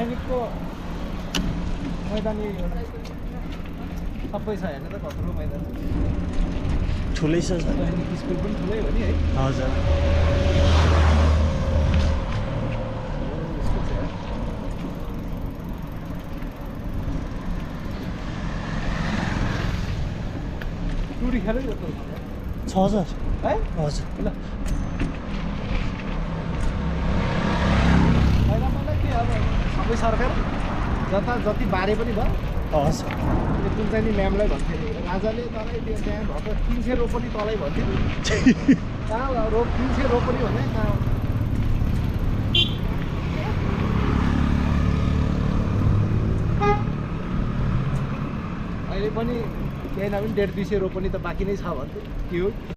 सैनिकको मैदानी सबै छ हेर्नु त कत्रो मैदान ठुलै छ सैनिक स्कुल पनि ठुलै हो नि है हजुर टुरी खेलै जस्तो छ हजुर है हजुर ल पहिला मलाई के अब सबै सरकार जति बारे पनि भयो हजुर त्यो कुन चाहिँ नि म्यामलाई भन्थ्यो नि राजाले तलै त्यो त्यहाँ भएको 300 रोपनी तलै भन्थ्यो नि कहाँ रोप 300 रोपनी भने कहाँ अहिले पनि केही नभए 150-200 रोपनी त बाँकी नै छ भन्थ्यो के हो